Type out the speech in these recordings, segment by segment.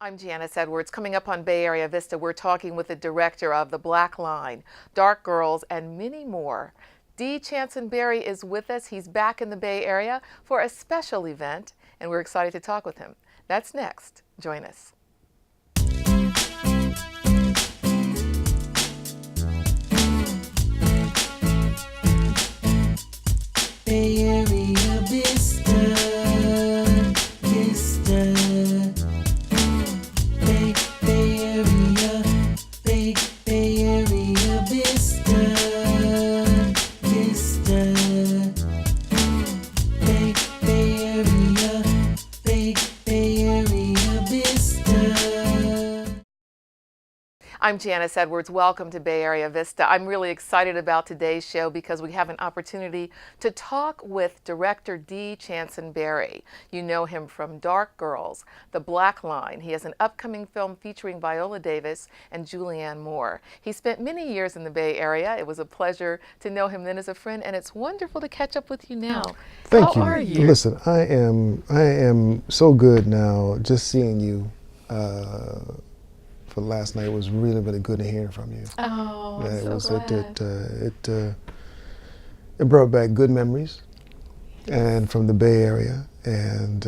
I'm Janice Edwards. Coming up on Bay Area Vista, we're talking with the director of The Black Line, Dark Girls, and many more. Channsin Berry is with us. He's back in the Bay Area for a special event, and we're excited to talk with him. That's next. Join us. Bay Area Vista, Vista. Bay Area, Bay Area Vista, Vista. Bay Area, Bay Area Vista. I'm Janice Edwards. Welcome to Bay Area Vista. I'm really excited about today's show because we have an opportunity to talk with director Channsin Berry. You know him from Dark Girls, The Black Line. He has an upcoming film featuring Viola Davis and Julianne Moore. He spent many years in the Bay Area. It was a pleasure to know him then as a friend, and it's wonderful to catch up with you now. Thank you. How are you? Listen, I am so good now. Just seeing you for last night was really, really good to hear from you. Oh, Yeah, I'm so glad. It brought back good memories, and from the Bay Area, and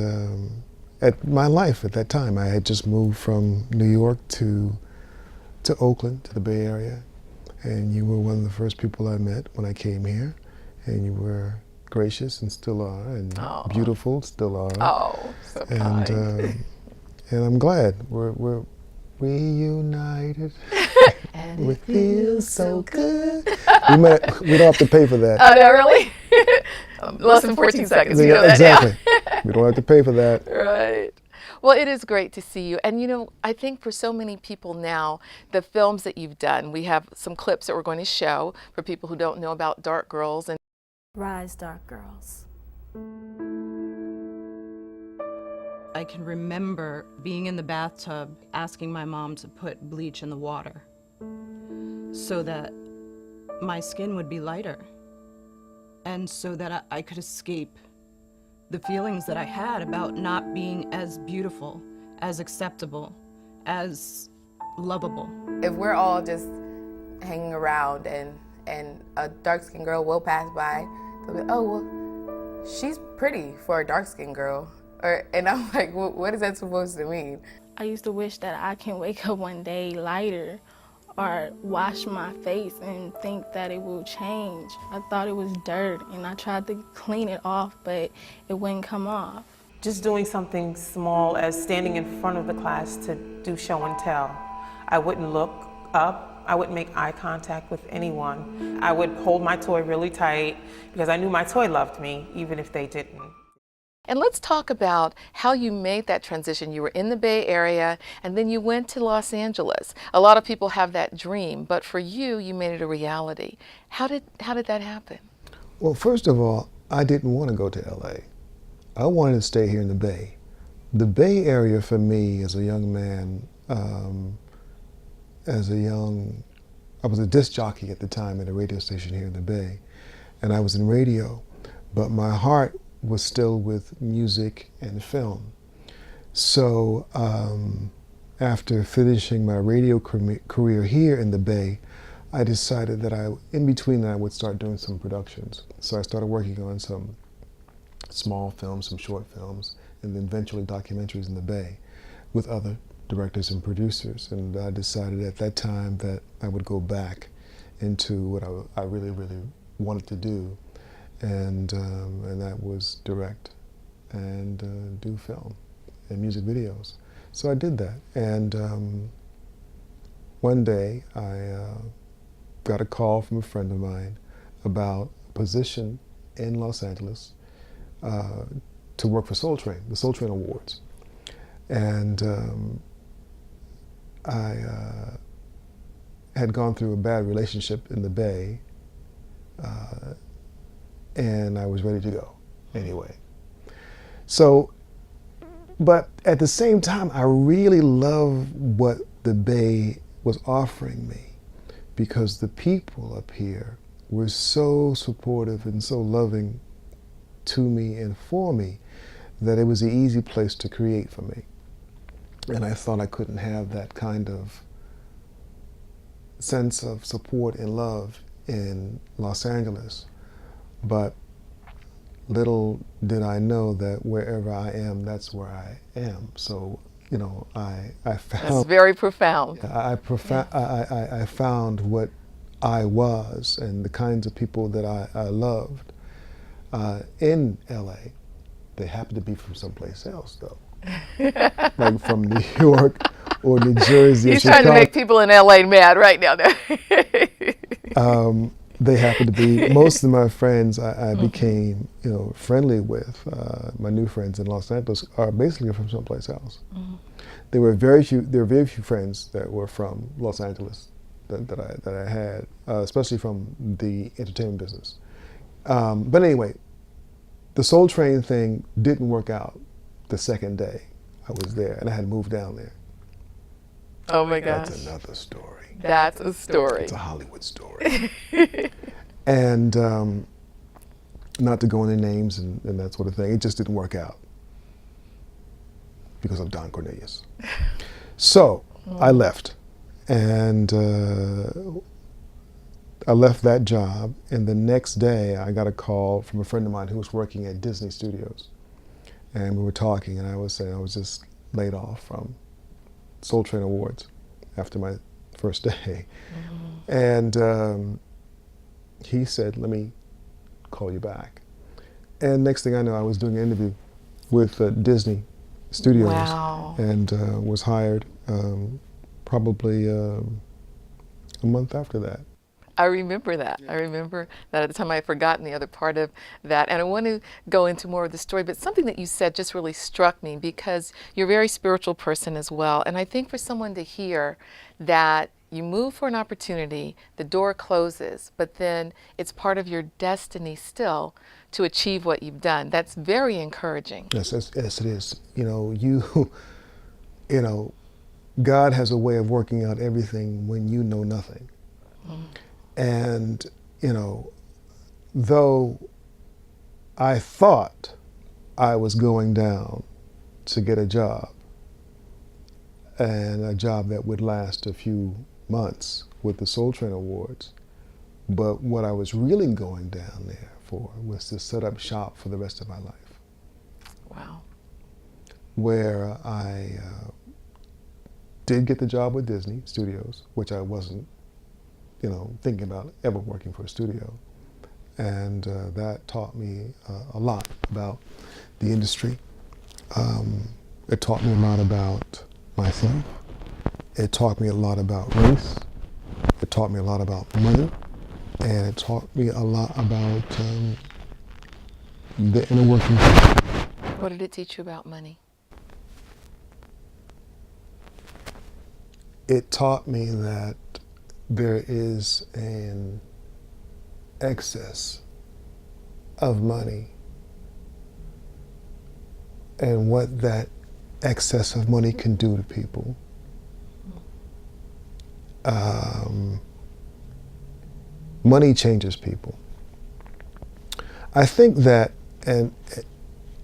at my life at that time. I had just moved from New York to Oakland, to the Bay Area, and you were one of the first people I met when I came here, and you were gracious and still are, and beautiful still are. Oh, so kind. And I'm glad we're reunited. And It feels so good. We don't have to pay for that. Oh, no, really? Less than 14 seconds. You know that Exactly. We don't have to pay for that. Right. Well, it is great to see you. And you know, I think for so many people now, the films that you've done, we have some clips that we're going to show for people who don't know about Dark Girls. And Rise, Dark Girls. I can remember being in the bathtub asking my mom to put bleach in the water so that my skin would be lighter and so that I could escape the feelings that I had about not being as beautiful, as acceptable, as lovable. If we're all just hanging around and a dark-skinned girl will pass by, they'll be, oh, well, she's pretty for a dark-skinned girl. And I'm like, what is that supposed to mean? I used to wish that I can wake up one day lighter or wash my face and think that it will change. I thought it was dirt and I tried to clean it off, but it wouldn't come off. Just doing something small as standing in front of the class to do show and tell. I wouldn't look up. I wouldn't make eye contact with anyone. I would hold my toy really tight because I knew my toy loved me, even if they didn't. And let's talk about how you made that transition. You were in the Bay Area and then you went to Los Angeles. A lot of people have that dream, but for you, you made it a reality. How did that happen? Well, first of all, I didn't want to go to LA. I wanted to stay here in the Bay. The Bay Area for me as a young man, I was a disc jockey at the time at a radio station here in the Bay, and I was in radio, but my heart was still with music and film. So after finishing my radio career here in the Bay, I decided that in between that I would start doing some productions. So I started working on some small films, some short films, and then eventually documentaries in the Bay with other directors and producers. And I decided at that time that I would go back into what I really, really wanted to do. And that was direct and do film and music videos. So I did that. And one day I got a call from a friend of mine about a position in Los Angeles to work for Soul Train, the Soul Train Awards. And I had gone through a bad relationship in the Bay, and I was ready to go anyway. So, but at the same time, I really loved what the Bay was offering me because the people up here were so supportive and so loving to me and for me that it was an easy place to create for me. And I thought I couldn't have that kind of sense of support and love in Los Angeles. But little did I know that wherever I am, that's where I am. So, you know, I That's found very profound. I found what I was and the kinds of people that I loved in LA. They happen to be from someplace else, though, like from New York or New Jersey. Or He's trying to Chicago. make people in LA mad right now. They happen to be most of my friends. I became, you know, friendly with. My new friends in Los Angeles are basically from someplace else. There were very few friends that were from Los Angeles that I had, especially from the entertainment business. But anyway, the Soul Train thing didn't work out the second day I was there, and I had moved down there. Oh my gosh. That's another story. That's a story. It's a Hollywood story. And not to go into names and that sort of thing, it just didn't work out because of Don Cornelius. So I left, and I left that job, and the next day I got a call from a friend of mine who was working at Disney Studios, and we were talking, and I was saying I was just laid off from Soul Train Awards after my first day. And he said, let me call you back. And next thing I know, I was doing an interview with Disney Studios. Wow. And was hired probably a month after that. I remember that. I remember that at the time. I had forgotten the other part of that. And I want to go into more of the story, but something that you said just really struck me because you're a very spiritual person as well. And I think for someone to hear that you move for an opportunity, the door closes, but then it's part of your destiny still to achieve what you've done. That's very encouraging. Yes, yes, it is. You know, you know, God has a way of working out everything when you know nothing. And, you know, though I thought I was going down to get a job, and a job that would last a few months with the Soul Train Awards, but what I was really going down there for was to set up shop for the rest of my life. Wow. Where I did get the job with Disney Studios, which I wasn't, you know, thinking about ever working for a studio. And that taught me a lot about the industry. It taught me a lot about myself. It taught me a lot about race. It taught me a lot about money. And it taught me a lot about the inner workings. What did it teach you about money? It taught me that there is an excess of money, and what that excess of money can do to people. Money changes people. I think that, and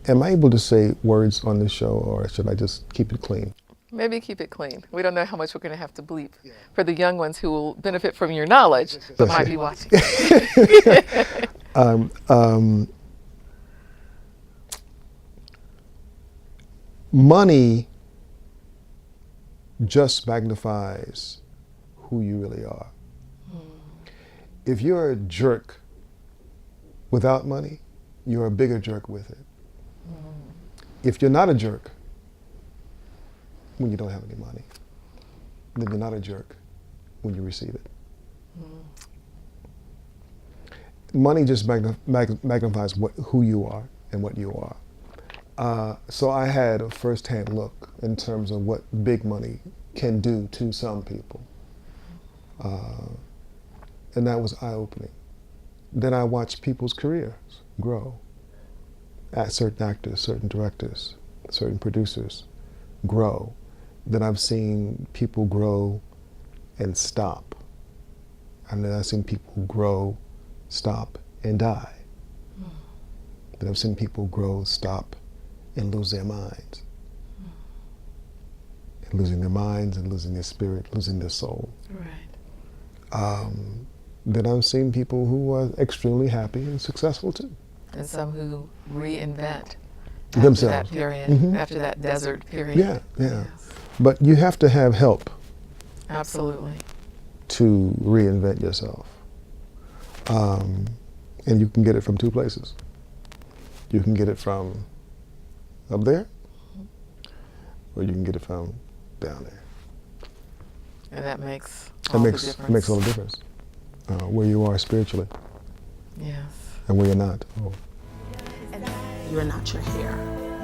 am I able to say words on this show, or should I just keep it clean? Maybe keep it clean. We don't know how much we're going to have to bleep for the young ones who will benefit from your knowledge but might be watching. Money just magnifies who you really are. If you're a jerk without money, you're a bigger jerk with it. If you're not a jerk when you don't have any money, then you're not a jerk when you receive it. Money just magnifies who you are and what you are. So I had a first-hand look in terms of what big money can do to some people. And that was eye-opening. Then I watched people's careers grow. Certain actors, certain directors, certain producers grow. Then I've seen people grow and stop. And then I've seen people grow, stop, and die. Then I've seen people grow, stop, and lose their minds. and losing their minds and losing their spirit, losing their soul. Right. Then I've seen people who are extremely happy and successful too. And some who reinvent Themselves. after that period, after that desert period. Yeah, yeah. Yes. But you have to have help Absolutely. to reinvent yourself. And you can get it from two places. You can get it from up there, or you can get it from down there. And that makes That all makes the it difference. makes all the difference. Where you are spiritually Yes. and where you're not. Oh. You're not your hair.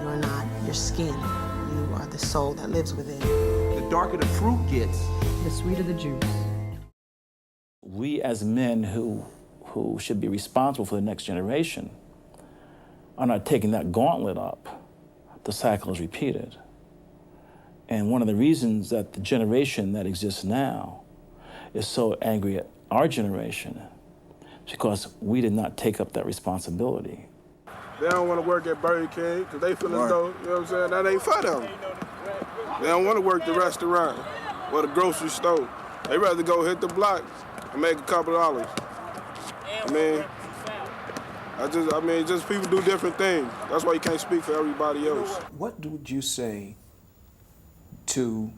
You're not your skin. You are the soul that lives within. The darker the fruit gets, The sweeter the juice. We as men who should be responsible for the next generation are not taking that gauntlet up. The cycle is repeated. And one of the reasons that the generation that exists now is so angry at our generation is because we did not take up that responsibility. They don't want to work at Burger King because they feel as though, you know what I'm saying, that ain't for them. They don't want to work the restaurant or the grocery store. They rather go hit the block and make a couple dollars. Just people do different things. That's why you can't speak for everybody else. what would you say to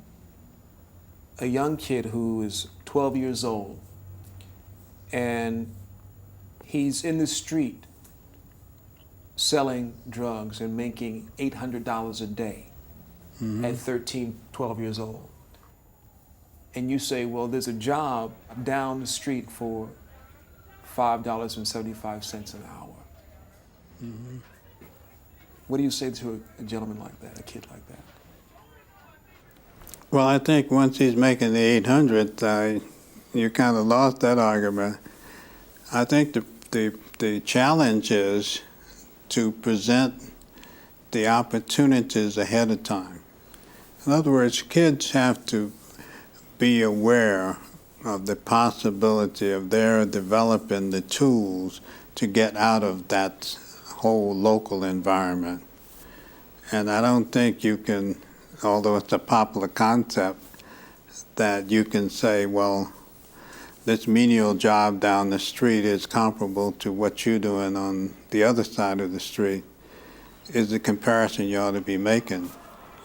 a young kid who is 12 years old and he's in the street selling drugs and making $800 a day at 13, 12 years old? And you say, well, there's a job down the street for $5.75 an hour. What do you say to a gentleman like that, a kid like that? Well, I think once he's making the 800, you kind of lost that argument. I think the challenge is to present the opportunities ahead of time. In other words, kids have to be aware of the possibility of their developing the tools to get out of that whole local environment. And I don't think you can, although it's a popular concept, that you can say, well, this menial job down the street is comparable to what you're doing on the other side of the street, is the comparison you ought to be making.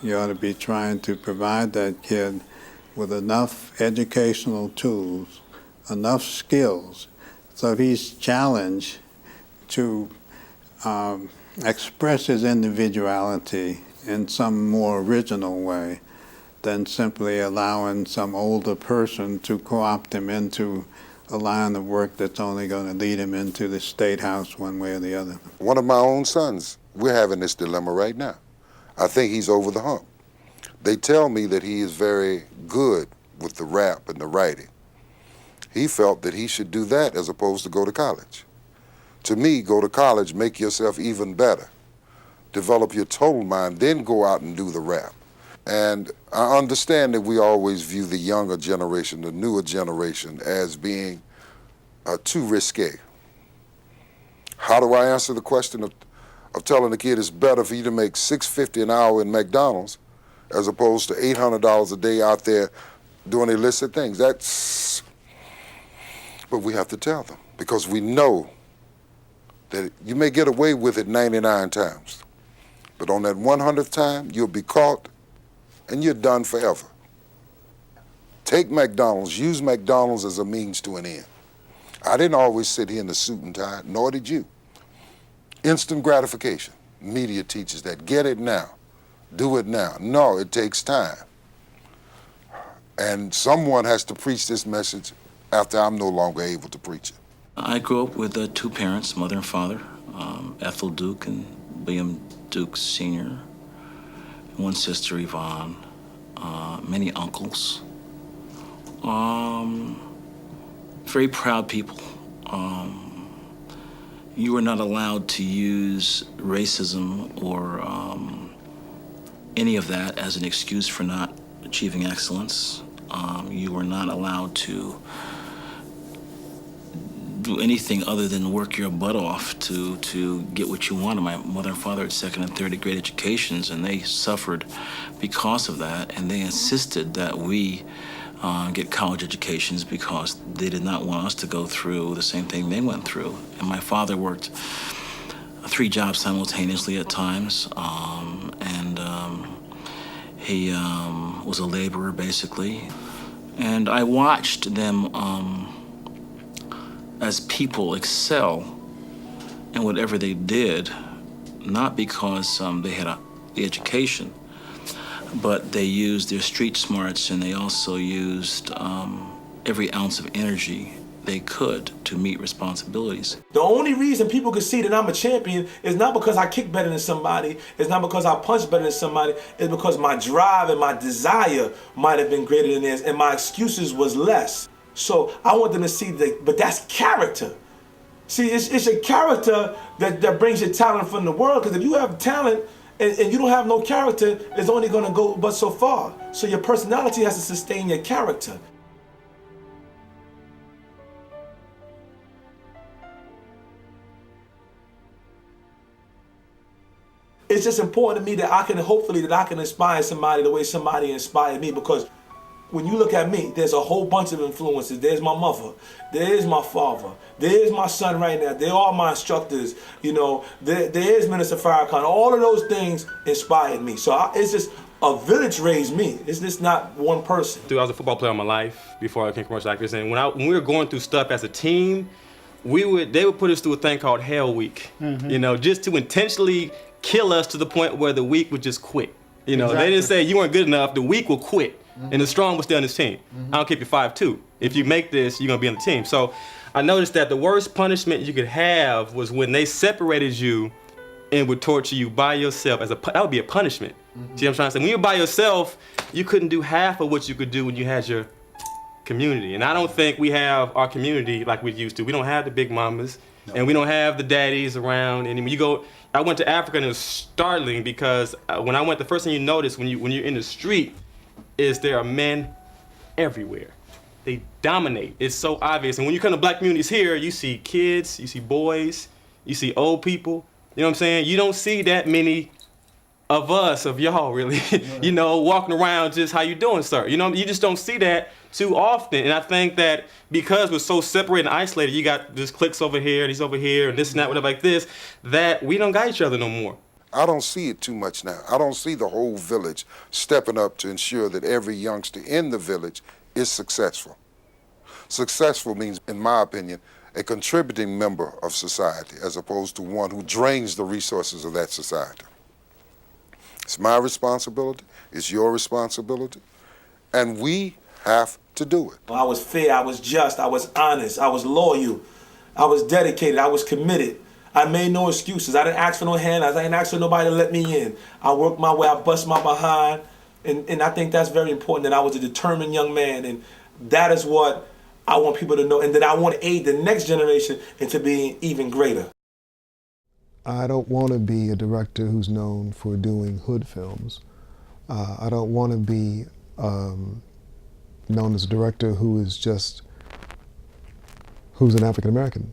You ought to be trying to provide that kid with enough educational tools, enough skills, so if he's challenged to express his individuality in some more original way than simply allowing some older person to co-opt him into a line of work that's only going to lead him into the state house one way or the other. One of my own sons, we're having this dilemma right now. I think he's over the hump. They tell me that he is very good with the rap and the writing. He felt that he should do that as opposed to go to college. To me, go to college, make yourself even better. Develop your total mind, then go out and do the rap. And I understand that we always view the younger generation, the newer generation, as being too risque. How do I answer the question of telling the kid it's better for you to make $6.50 an hour in McDonald's as opposed to $800 a day out there doing illicit things? But we have to tell them, because we know that you may get away with it 99 times, but on that 100th time, you'll be caught and you're done forever. Take McDonald's, use McDonald's as a means to an end. I didn't always sit here in the suit and tie, nor did you. Instant gratification. Media teaches that. Get it now. Do it now. No, it takes time. And someone has to preach this message after I'm no longer able to preach it. I grew up with two parents, mother and father, Ethel Duke and William Duke Sr., one sister, Yvonne, many uncles. Very proud people. You were not allowed to use racism or any of that as an excuse for not achieving excellence. You were not allowed to do anything other than work your butt off to get what you wanted. My mother and father had second and third grade educations, and they suffered because of that, and they insisted that we get college educations because they did not want us to go through the same thing they went through. And my father worked 3 jobs simultaneously at times, and he was a laborer, basically. And I watched them as people excel in whatever they did, not because they had the education, but they used their street smarts, and they also used every ounce of energy they could to meet responsibilities. The only reason people can see that I'm a champion is not because I kick better than somebody, it's not because I punch better than somebody, it's because my drive and my desire might have been greater than theirs, and my excuses was less. So I want them to see that, but that's character. See, it's your character that brings your talent from the world, because if you have talent and you don't have no character, it's only gonna go but so far. So your personality has to sustain your character. It's just important to me that I can inspire somebody the way somebody inspired me, because when you look at me, there's a whole bunch of influences. There's my mother, there's my father, there's my son right now, they're all my instructors, you know, there is Minister Farrakhan. All of those things inspired me. So it's just a village raised me. It's just not one person. I was a football player all my life before I became commercial actors, and when we were going through stuff as a team, they would put us through a thing called Hell Week, you know, just to intentionally kill us to the point where the weak would just quit. You know, They didn't say you weren't good enough, the weak will quit. And the strong will stay on this team. I don't care if you're 5'2". If you make this, you're gonna be on the team. So I noticed that the worst punishment you could have was when they separated you and would torture you by yourself. That would be a punishment. See what I'm trying to say? When you're by yourself, you couldn't do half of what you could do when you had your community. And I don't think we have our community like we used to. We don't have the big mamas, and we don't have the daddies around. And when I went to Africa, and it was startling because when I went, the first thing you notice when you're in the street is there are men everywhere. They dominate. It's so obvious. And when you come to black communities here, you see kids, you see boys, you see old people. You know what I'm saying? You don't see that many of us, of y'all really, you know, walking around just how you doing, sir. You know, you just don't see that too often. And I think that because we're so separated and isolated, you got this cliques over here, these over here, and this and that, whatever like this, that we don't got each other no more. I don't see it too much now. I don't see the whole village stepping up to ensure that every youngster in the village is successful. Successful means, in my opinion, a contributing member of society as opposed to one who drains the resources of that society. It's my responsibility, it's your responsibility, and we have to do it. I was fair, I was just, I was honest, I was loyal, I was dedicated, I was committed. I made no excuses. I didn't ask for no handouts. I didn't ask for nobody to let me in. I worked my way, I bust my behind, and I think that's very important, that I was a determined young man, and that is what I want people to know, and that I want to aid the next generation into being even greater. I don't want to be a director who's known for doing hood films. I don't want to be known as a director who's an African-American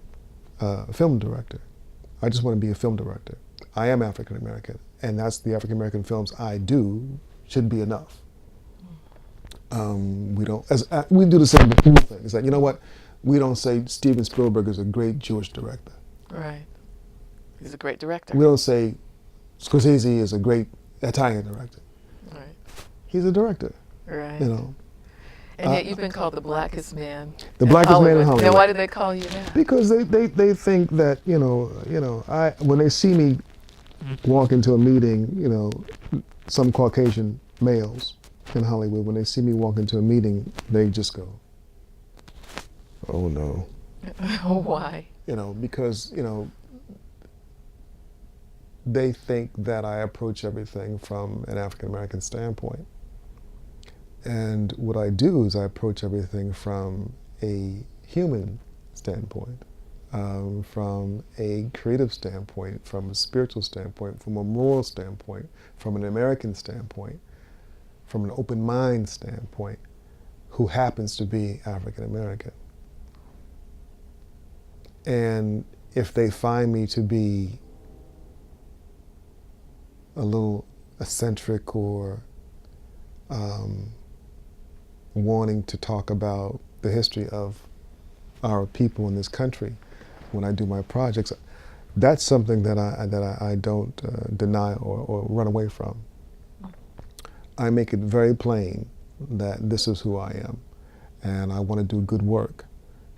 film director. I just want to be a film director. I am African-American, and that's the African-American films I do should be enough. We do the same thing. It's like, you know what? We don't say Steven Spielberg is a great Jewish director. Right. He's a great director. We don't say Scorsese is a great Italian director. Right. He's a director. Right. You know. And yet you've been called the blackest man. The blackest man in Hollywood. Now, why did they call you that? Because they think that when they see me walk into a meeting, some Caucasian males in Hollywood, when they see me walk into a meeting, they just go, "Oh no." Why? Because they think that I approach everything from an African American standpoint. And what I do is I approach everything from a human standpoint, from a creative standpoint, from a spiritual standpoint, from a moral standpoint, from an American standpoint, from an open mind standpoint, who happens to be African American. And if they find me to be a little eccentric or wanting to talk about the history of our people in this country when I do my projects, that's something that I don't deny or run away from. I make it very plain that this is who I am, and I want to do good work,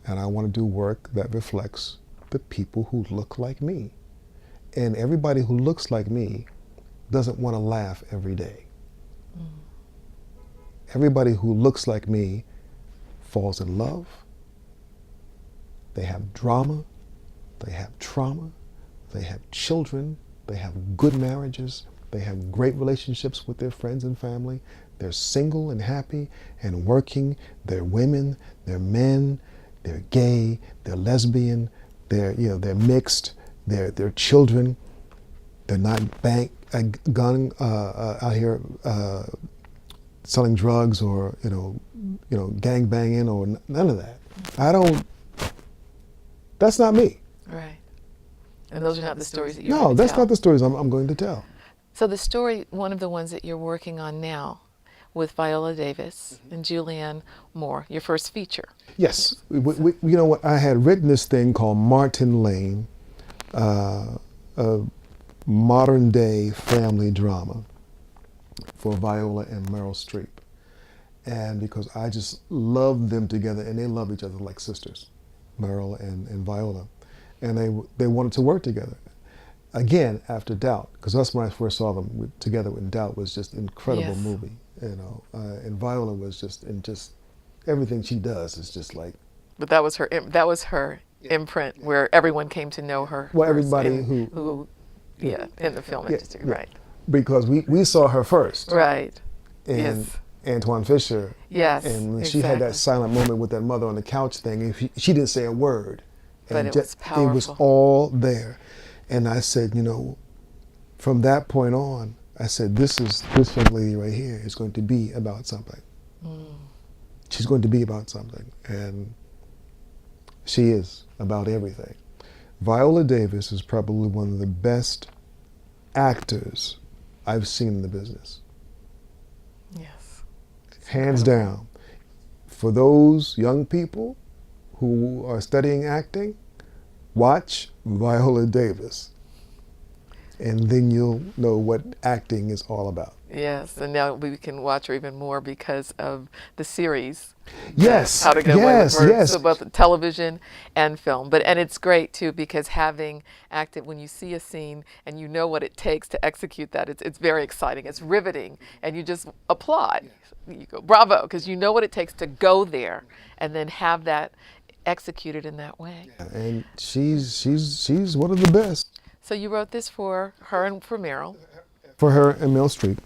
and I want to do work that reflects the people who look like me. And everybody who looks like me doesn't want to laugh every day. Everybody who looks like me falls in love, they have drama, they have trauma, they have children, they have good marriages, they have great relationships with their friends and family, they're single and happy and working, they're women, they're men, they're gay, they're lesbian, they're mixed, they're children, they're not gun out here selling drugs or gang banging or none of that. That's not me. Right. And those are not the stories that you're No, going to that's tell. not the stories I'm going to tell. So the story, one of the ones that you're working on now with Viola Davis and Julianne Moore, your first feature. Yes. You know what? I had written this thing called Martin Lane, a modern day family drama for Viola and Meryl Streep. And because I just love them together, and they love each other like sisters, Meryl and Viola. And they wanted to work together. Again, after Doubt, because that's when I first saw them together with Doubt was just an incredible movie, and Viola was just everything she does is just like. But that was her imprint where everyone came to know her. Well, everybody in the film industry, right? Because we saw her first, right? And Antoine Fisher, yes, and when she had that silent moment with that mother on the couch thing, and she didn't say a word, but it was powerful. It was all there. And I said, from that point on, I said, this young lady right here is going to be about something. She's going to be about something. And she is about everything. Viola Davis is probably one of the best actors I've seen in the business. Yes. Hands down. For those young people who are studying acting, watch Viola Davis, and then you'll know what acting is all about. Yes, and now we can watch her even more because of the series. Yes, How to Get Away with Murder, yes. so both television and film. And it's great too because having acted, when you see a scene and you know what it takes to execute that, it's very exciting. It's riveting, and you just applaud. You go bravo, because you know what it takes to go there and then have that executed in that way. And she's one of the best. So you wrote this for her and for Meryl. For her and Meryl Streep.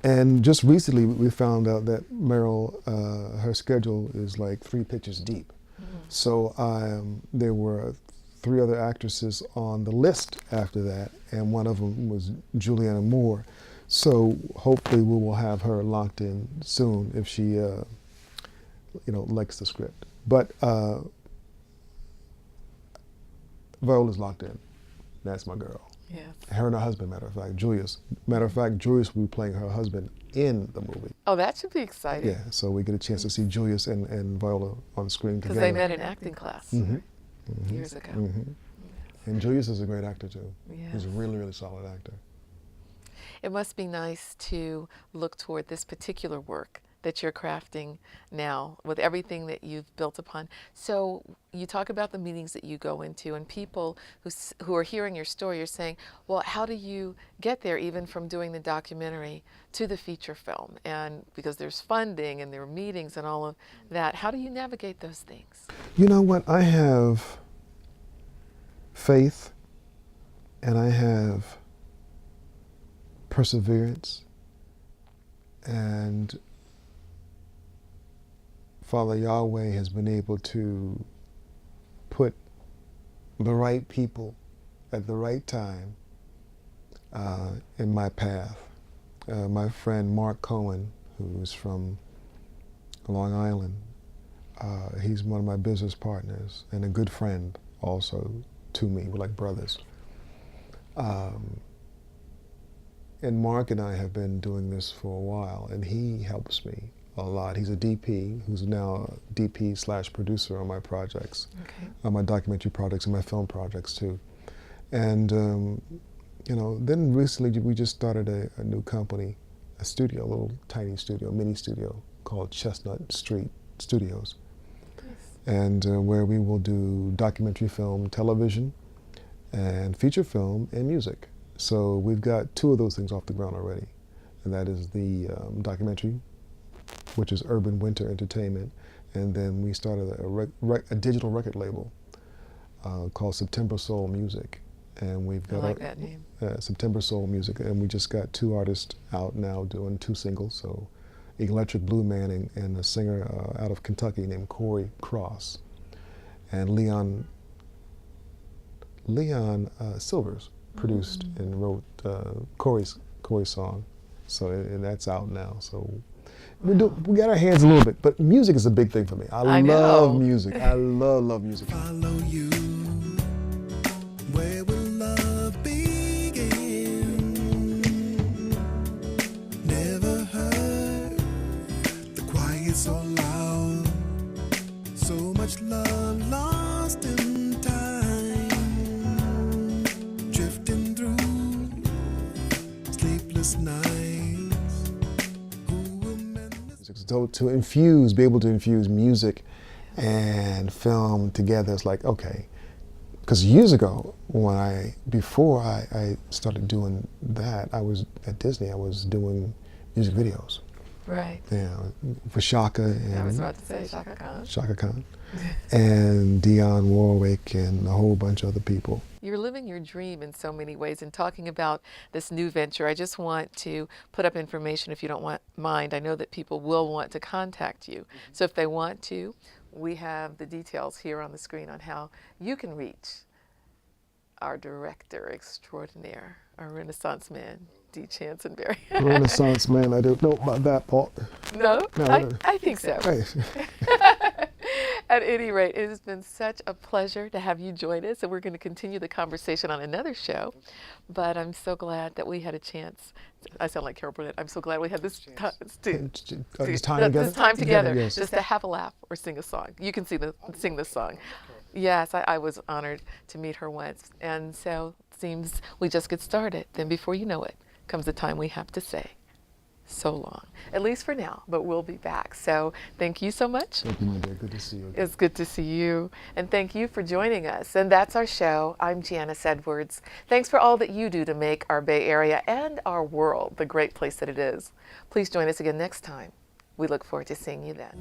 And just recently we found out that Meryl, her schedule is like 3 pictures deep. So there were 3 other actresses on the list after that, and one of them was Julianne Moore. So hopefully we will have her locked in soon if she likes the script. But Viola's locked in. That's my girl. Yes. Her and her husband, matter of fact, Julius. Matter of fact, Julius will be playing her husband in the movie. Oh, that should be exciting. Yeah, so we get a chance to see Julius and Viola on screen together. Because they met in acting class years ago. And Julius is a great actor too. Yes. He's a really, really solid actor. It must be nice to look toward this particular work that you're crafting now with everything that you've built upon. So you talk about the meetings that you go into, and people who are hearing your story are saying, well, how do you get there, even from doing the documentary to the feature film? And because there's funding and there are meetings and all of that, how do you navigate those things? You know what? I have faith and I have perseverance, and Father Yahweh has been able to put the right people at the right time in my path. My friend Mark Cohen, who's from Long Island, he's one of my business partners and a good friend also to me. We're like brothers. And Mark and I have been doing this for a while, and he helps me a lot. He's a DP, who's now a DP/producer on my projects, on my documentary projects and my film projects too. And you know, then recently we just started a new company, a studio, a little tiny studio, mini studio called Chestnut Street Studios, and where we will do documentary film, television, and feature film and music. So we've got 2 of those things off the ground already, and that is the documentary, which is Urban Winter Entertainment, and then we started a digital record label called September Soul Music, and we've got I like that name. September Soul Music, and we just got 2 artists out now doing 2 singles. So, Electric Blue Man and a singer out of Kentucky named Corey Cross, and Leon Silvers produced and wrote Corey's song, so and that's out now. So we got our hands a little bit, but music is a big thing for me. I love music. I love music. Follow you. Where will love begin? Never heard the quiet so loud. So much love lost in time. Drifting through sleepless nights. So to be able to infuse music and film together, it's like, okay. Because years ago, before I started doing that, I was at Disney. I was doing music videos. Right. Yeah, for Shaka and I was about to say Shaka Khan. Shaka Khan, and Dionne Warwick and a whole bunch of other people. You're living your dream in so many ways. And talking about this new venture, I just want to put up information, if you don't mind. I know that people will want to contact you. So if they want to, we have the details here on the screen on how you can reach our director extraordinaire, our Renaissance man, D. Channsin Berry. Renaissance man, I don't know about that part. No? I think so. At any rate, it has been such a pleasure to have you join us, and we're going to continue the conversation on another show. But I'm so glad that we had a chance. I sound like Carol Burnett. I'm so glad we had this time together, yes. just to have a laugh or sing a song. You can sing the song. Yes, I was honored to meet her once, and so it seems we just get started. Then before you know it, comes the time we have to say so long, at least for now, but we'll be back. So thank you so much. Thank you, my dear. Good to see you. It's good to see you, and thank you for joining us. And that's our show. I'm Janice Edwards. Thanks for all that you do to make our Bay Area and our world the great place that it is. Please join us again next time. We look forward to seeing you then.